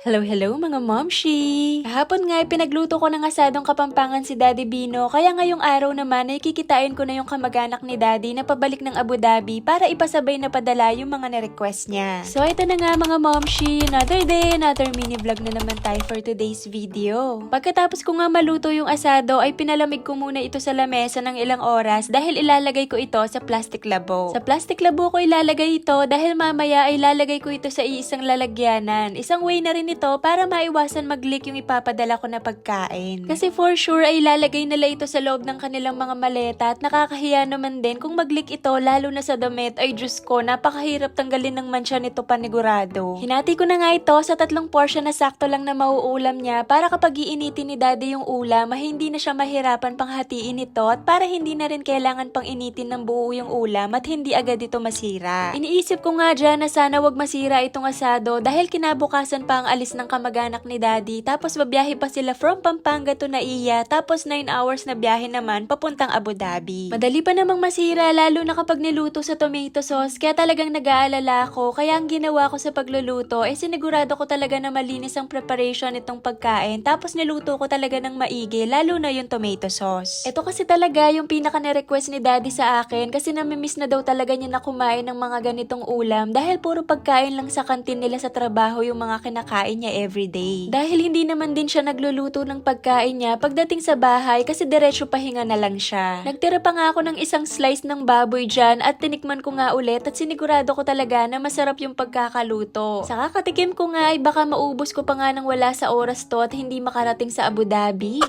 Hello, hello mga momshi! Kahapon nga pinagluto ko ng asadong Kapampangan si Daddy Bino, kaya ngayong araw naman ay kikitain ko na yung kamag-anak ni Daddy na pabalik ng Abu Dhabi para ipasabay na padala yung mga na-request niya. So ito na nga mga momshi, another day, another mini vlog na naman tayo for today's video. Pagkatapos ko nga maluto yung asado ay pinalamig ko muna ito sa lamesa ng ilang oras dahil ilalagay ko ito sa plastic labo. Sa plastic labo ko ilalagay ito dahil mamaya ay ilalagay ko ito sa iisang lalagyanan. Isang way na rin ito para maiwasan mag-leak yung ipapadala ko na pagkain. Kasi for sure ay ilalagay nila ito sa loob ng kanilang mga maleta at nakakahiya naman din kung mag-leak ito lalo na sa damit. Ay Diyos ko, napakahirap tanggalin ng mansya nito panigurado. Hinati ko na nga ito sa 3 portion na sakto lang na mauulam niya para kapag iinitin ni Daddy yung ulam ay hindi na siya mahirapan pang hatiin ito at para hindi na rin kailangan pang initin ng buo yung ulam at hindi agad ito masira. Iniisip ko nga dyan na sana wag masira itong asado dahil kinabukasan pa ang alis ng kamag-anak ni Daddy tapos babiyahe pa sila from Pampanga to Naiya tapos 9 hours na biyahe naman papuntang Abu Dhabi. Madali pa namang masira lalo na kapag niluto sa tomato sauce kaya talagang nag-aalala ako kaya ang ginawa ko sa pagluluto ay sinigurado ko talaga na malinis ang preparation nitong pagkain tapos niluto ko talaga ng maigi lalo na yung tomato sauce. Ito kasi talaga yung pinaka na-request ni Daddy sa akin kasi namimiss na daw talaga niya na kumain ng mga ganitong ulam dahil puro pagkain lang sa kantin nila sa trabaho yung mga kinakain niya everyday. Dahil hindi naman din siya nagluluto ng pagkain niya pagdating sa bahay kasi diretso pahinga na lang siya. Nagtira pa nga ako ng isang slice ng baboy dyan at tinikman ko nga ulit at sinigurado ko talaga na masarap yung pagkakaluto. Sa kakatikim ko nga ay baka maubos ko pa nga nang wala sa oras to at hindi makarating sa Abu Dhabi.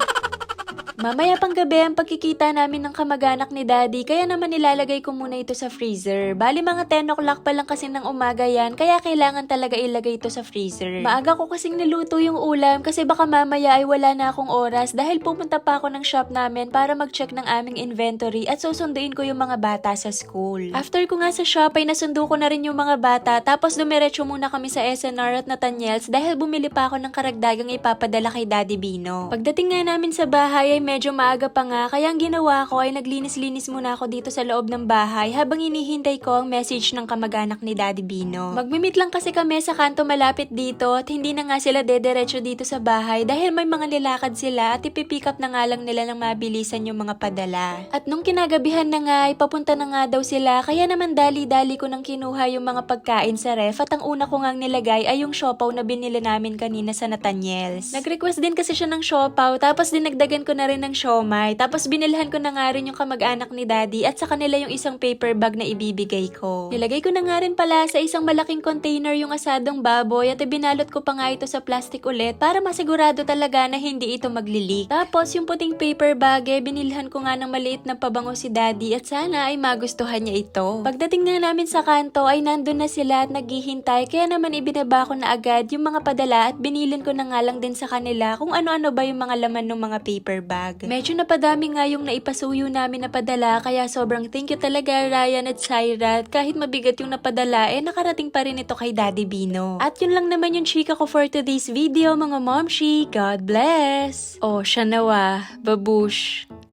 Mamaya pang gabi ang pagkikita namin ng kamag-anak ni Daddy kaya naman nilalagay ko muna ito sa freezer. Bali mga 10 o'clock pa lang kasi ng umaga yan kaya kailangan talaga ilagay ito sa freezer. Maaga ko kasing niluto yung ulam kasi baka mamaya ay wala na akong oras dahil pupunta pa ako ng shop namin para mag-check ng aming inventory at susunduin ko yung mga bata sa school. After ko nga sa shop ay nasundo ko na rin yung mga bata tapos dumiretso muna kami sa SNR at Nathaniel's dahil bumili pa ako ng karagdagang ipapadala kay Daddy Bino. Pagdating nga namin sa bahay ay medyo maaga pa nga kaya ang ginawa ko ay naglinis-linis muna ako dito sa loob ng bahay habang hinihintay ko ang message ng kamag-anak ni Daddy Bino. Magmimit lang kasi kami sa kanto malapit dito at hindi na nga sila dederecho dito sa bahay dahil may mga nilakad sila at ipipick up na nga lang nila ng mabilisan yung mga padala. At nung kinagabihan na nga ay papunta na nga daw sila kaya naman dali-dali ko nang kinuha yung mga pagkain sa ref at ang una ko ngang nilagay ay yung siopaw na binili namin kanina sa Nathaniel's. Nag-request din kasi siya ng siopaw tapos dinagdagan ko na rin ng siomay. Tapos binilhan ko na nga rin yung kamag-anak ni Daddy at sa kanila yung isang paper bag na ibibigay ko. Nilagay ko na nga rin pala sa isang malaking container yung asadong baboy at ibinalot ko pa nga ito sa plastic ulit para masigurado talaga na hindi ito maglilik. Tapos yung puting paper bag binilhan ko nga ng maliit na pabango si Daddy at sana ay magustuhan niya ito. Pagdating nga namin sa kanto ay nandun na sila at naghihintay kaya naman ibinaba ko na agad yung mga padala at binilin ko na nga lang din sa kanila kung ano-ano ba yung mga laman ng mga paper bag. Medyo napadami nga yung naipasuyo namin na padala kaya sobrang thank you talaga Ryan at Syra at kahit mabigat yung napadala nakarating pa rin ito kay Daddy Bino. At yun lang naman yung chika ko for today's video mga momshi. God bless! Oh, siya nawa. Babush!